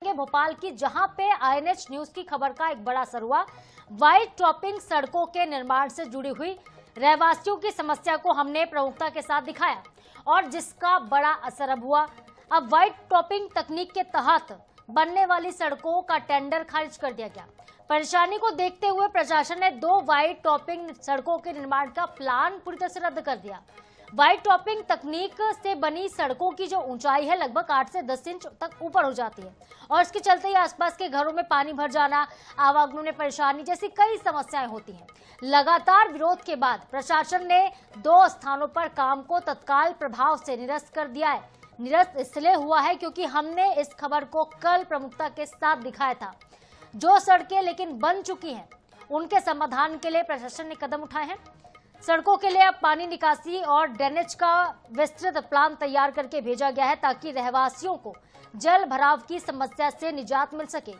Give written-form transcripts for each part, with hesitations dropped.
भोपाल की, जहां पे आईएनएच न्यूज की खबर का एक बड़ा असर हुआ। व्हाइट टॉपिंग सड़कों के निर्माण से जुड़ी हुई रहवासियों की समस्या को हमने प्रमुखता के साथ दिखाया और जिसका बड़ा असर अब हुआ। अब व्हाइट टॉपिंग तकनीक के तहत बनने वाली सड़कों का टेंडर खारिज कर दिया गया। परेशानी को देखते हुए प्रशासन ने 2 व्हाइट टॉपिंग सड़कों के निर्माण का प्लान पूरी तरह से रद्द कर दिया। व्हाइट टॉपिंग तकनीक से बनी सड़कों की जो ऊंचाई है लगभग 8 से 10 इंच तक ऊपर हो जाती है और इसके चलते ही आसपास के घरों में पानी भर जाना, आवागमन में परेशानी जैसी कई समस्याएं होती हैं। लगातार विरोध के बाद प्रशासन ने 2 स्थानों पर काम को तत्काल प्रभाव से निरस्त कर दिया है। निरस्त इसलिए हुआ है क्योंकि हमने इस खबर को कल प्रमुखता के साथ दिखाया था। जो सड़कें लेकिन बन चुकी हैं उनके समाधान के लिए प्रशासन ने कदम उठाए हैं। सड़कों के लिए अब पानी निकासी और ड्रेनेज का विस्तृत प्लान तैयार करके भेजा गया है ताकि रहवासियों को जल भराव की समस्या से निजात मिल सके।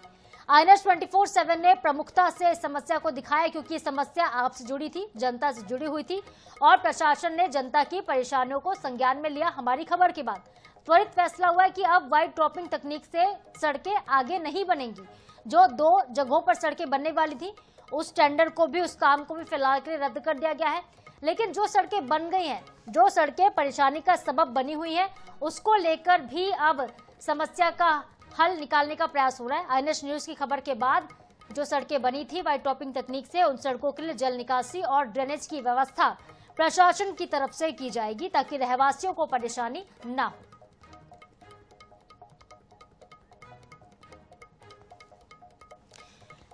आईएनएच 24/7 ने प्रमुखता से इस समस्या को दिखाया क्योंकि ये समस्या आपसे जुड़ी थी, जनता से जुड़ी हुई थी और प्रशासन ने जनता की परेशानियों को संज्ञान में लिया। हमारी खबर के बाद त्वरित फैसला हुआ है कि अब व्हाइट टॉपिंग तकनीक से सड़कें आगे नहीं बनेंगी। जो 2 जगहों पर सड़कें बनने वाली थी उस टेंडर को भी, उस काम को भी फिलहाल के लिए रद्द कर दिया गया है। लेकिन जो सड़कें बन गई हैं, जो सड़कें परेशानी का सबब बनी हुई हैं, उसको लेकर भी अब समस्या का हल निकालने का प्रयास हो रहा है। आईएनएच न्यूज की खबर के बाद जो सड़कें बनी थी व्हाइट टॉपिंग तकनीक से, उन सड़कों के लिए जल निकासी और ड्रेनेज की व्यवस्था प्रशासन की तरफ से की जाएगी ताकि रहवासियों को परेशानी न हो।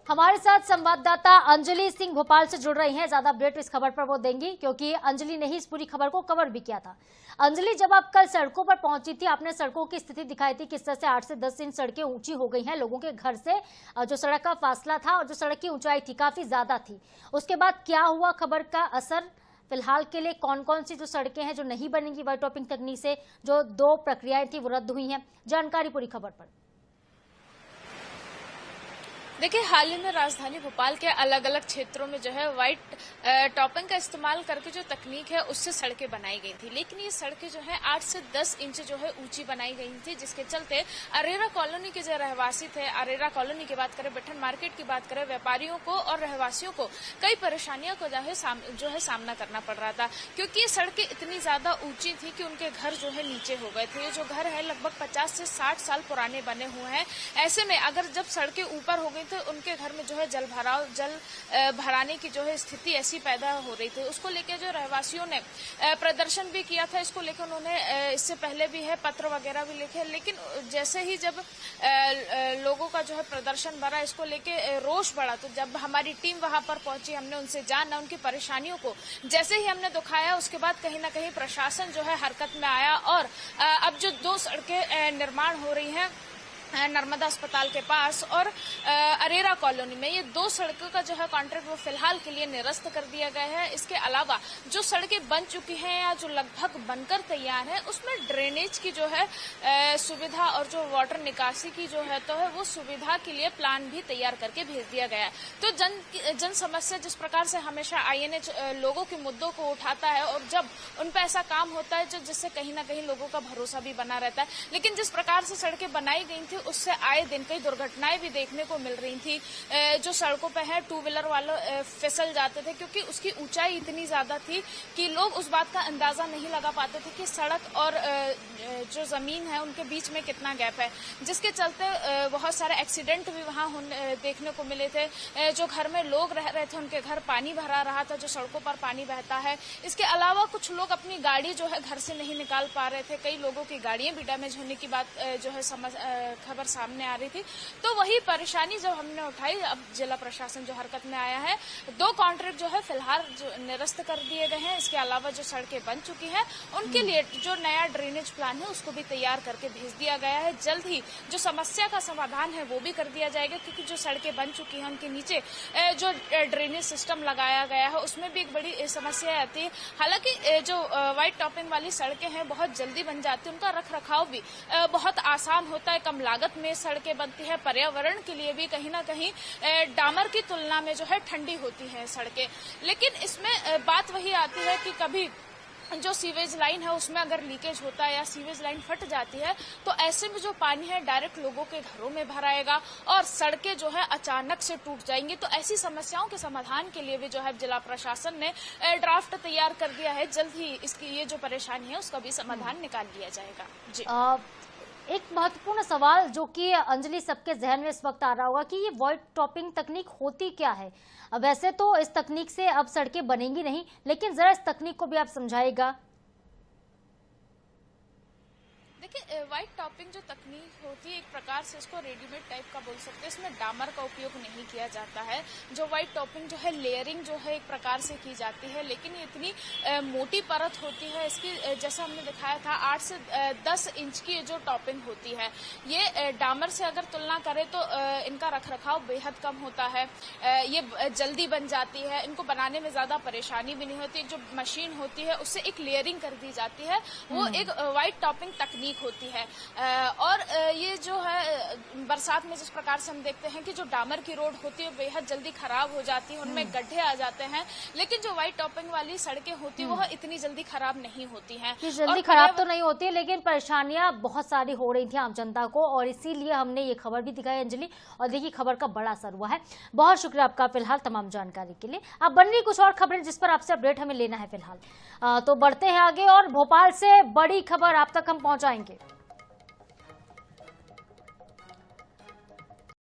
हमारे साथ संवाददाता अंजलि सिंह भोपाल से जुड़ रही हैं। ज्यादा अपडेट इस खबर पर वो देंगी क्योंकि अंजलि ने ही इस पूरी खबर को कवर भी किया था। अंजलि, जब आप कल सड़कों पर पहुंची थी, आपने सड़कों की स्थिति दिखाई थी, किस तरह से 8 से 10 इंच सड़कें ऊंची हो गई हैं। लोगों के घर से जो सड़क का फासला था और जो सड़क की ऊंचाई थी काफी ज्यादा थी। उसके बाद क्या हुआ, खबर का असर फिलहाल के लिए कौन कौन सी जो सड़कें हैं जो नहीं बनेंगी व्हाइट टॉपिंग तकनीक से, जो 2 प्रक्रियाएं थी वो रद्द हुई हैं, जानकारी पूरी खबर पर। देखिए, हाल ही में राजधानी भोपाल के अलग अलग क्षेत्रों में जो है व्हाइट टॉपिंग का इस्तेमाल करके जो तकनीक है उससे सड़कें बनाई गई थी, लेकिन ये सड़कें जो है 8 से 10 इंच जो है ऊंची बनाई गई थी, जिसके चलते अरेरा कॉलोनी के जो रहवासी थे, अरेरा कॉलोनी की बात करें, बिठन मार्केट की बात करें, व्यापारियों को और रहवासियों को कई परेशानियों को जो है सामना करना पड़ रहा था क्योंकि ये सड़कें इतनी ज्यादा ऊंची थी कि उनके घर जो है नीचे हो गए थे। ये जो घर है लगभग 50 से 60 साल पुराने बने हुए हैं। ऐसे में अगर जब सड़कें ऊपर हो गई तो उनके घर में जो है जल भराने की जो है स्थिति ऐसी पैदा हो रही थी। उसको लेकर जो रहवासियों ने प्रदर्शन भी किया था, इसको लेकर उन्होंने इससे पहले भी है पत्र वगैरह भी लिखे, लेकिन जैसे ही जब लोगों का जो है प्रदर्शन बढ़ा, इसको लेके रोष बढ़ा, तो जब हमारी टीम वहां पर पहुंची, हमने उनसे जाना, उनकी परेशानियों को जैसे ही हमने दिखाया, उसके बाद कहीं ना कहीं प्रशासन जो है हरकत में आया और अब जो 2 सड़कें निर्माण हो रही हैं नर्मदा अस्पताल के पास और अरेरा कॉलोनी में, ये 2 सड़कों का जो है कॉन्ट्रैक्ट वो फिलहाल के लिए निरस्त कर दिया गया है। इसके अलावा जो सड़कें बन चुकी हैं या जो लगभग बनकर तैयार है उसमें ड्रेनेज की जो है सुविधा और जो वाटर निकासी की जो है तो है वो सुविधा के लिए प्लान भी तैयार करके भेज दिया गया है। तो जन समस्या जिस प्रकार से हमेशा आईएनएच लोगों के मुद्दों को उठाता है और जब उन पर ऐसा काम होता है जिससे कहीं ना कहीं लोगों का भरोसा भी बना रहता है, लेकिन जिस प्रकार से सड़कें बनाई गई थी उससे आए दिन कई दुर्घटनाएं भी देखने को मिल रही थी। जो सड़कों पर है 2 व्हीलर वाले फिसल जाते थे क्योंकि उसकी ऊंचाई इतनी ज्यादा थी कि लोग उस बात का अंदाजा नहीं लगा पाते थे कि सड़क और जो जमीन है उनके बीच में कितना गैप है, जिसके चलते बहुत सारे एक्सीडेंट भी वहां देखने को मिले थे। जो घर में लोग रह रहे थे उनके घर पानी भरा रहा था, जो सड़कों पर पानी बहता है। इसके अलावा कुछ लोग अपनी गाड़ी जो है घर से नहीं निकाल पा रहे थे, कई लोगों की गाड़ियां भी डैमेज होने की बात जो है खबर सामने आ रही थी। तो वही परेशानी जब हमने उठाई, अब जिला प्रशासन जो हरकत में आया है, 2 कॉन्ट्रैक्ट जो है फिलहाल निरस्त कर दिए गए हैं। इसके अलावा जो सड़कें बन चुकी हैं उनके लिए जो नया ड्रेनेज प्लान है उसको भी तैयार करके भेज दिया गया है। जल्द ही जो समस्या का समाधान है वो भी कर दिया जाएगा क्योंकि जो सड़कें बन चुकी हैं उनके नीचे जो ड्रेनेज सिस्टम लगाया गया है उसमें भी एक बड़ी समस्या आती है। हालांकि जो व्हाइट टॉपिंग वाली सड़कें हैं बहुत जल्दी बन जाती है, उनका रख रखाव भी बहुत आसान होता है, कम लागत में सड़कें बनती है। पर्यावरण के लिए भी कहीं ना कहीं डामर की तुलना में जो है ठंडी होती है सड़कें। लेकिन इसमें बात वही आती है कि कभी जो सीवेज लाइन है उसमें अगर लीकेज होता है या सीवेज लाइन फट जाती है तो ऐसे में जो पानी है डायरेक्ट लोगों के घरों में भर आएगा और सड़कें जो है अचानक से टूट जाएंगी। तो ऐसी समस्याओं के समाधान के लिए भी जो है जिला प्रशासन ने ड्राफ्ट तैयार कर दिया है। जल्द ही इसकी ये जो परेशानी है उसका भी समाधान निकाल लिया जाएगा। जी एक महत्वपूर्ण सवाल जो कि अंजलि सबके जहन में इस वक्त आ रहा होगा कि ये वाइट टॉपिंग तकनीक होती क्या है। वैसे तो इस तकनीक से अब सड़कें बनेंगी नहीं, लेकिन जरा इस तकनीक को भी आप समझाइएगा। देखिए, व्हाइट टॉपिंग जो तकनीक होती है एक प्रकार से इसको रेडीमेड टाइप का बोल सकते हैं। इसमें डामर का उपयोग नहीं किया जाता है। जो व्हाइट टॉपिंग जो है लेयरिंग जो है एक प्रकार से की जाती है, लेकिन ये इतनी मोटी परत होती है इसकी, जैसा हमने दिखाया था 8 से 10 इंच की जो टॉपिंग होती है। ये डामर से अगर तुलना करें तो इनका रखरखाव बेहद कम होता है। ये जल्दी बन जाती है, इनको बनाने में ज्यादा परेशानी भी नहीं होती। जो मशीन होती है उससे एक लेयरिंग कर दी जाती है, वो एक व्हाइट टॉपिंग तकनीक होती है। और ये जो है बरसात में जिस प्रकार से हम देखते हैं कि जो डामर की रोड होती है बेहद जल्दी खराब हो जाती है, उनमें गड्ढे आ जाते हैं, लेकिन जो व्हाइट टॉपिंग वाली सड़कें होती है वह इतनी जल्दी खराब नहीं होती हैं। जल्दी खराब तो नहीं होती, लेकिन परेशानियां बहुत सारी हो रही थी आम जनता को, और इसीलिए हमने ये खबर भी दिखाई अंजलि। और देखिए खबर का बड़ा असर हुआ है। बहुत शुक्रिया आपका फिलहाल तमाम जानकारी के लिए। अब बन रही कुछ और खबरें जिस पर आपसे अपडेट हमें लेना है फिलहाल, तो बढ़ते हैं आगे और भोपाल से बड़ी खबर आप तक हम पहुंचाएंगे।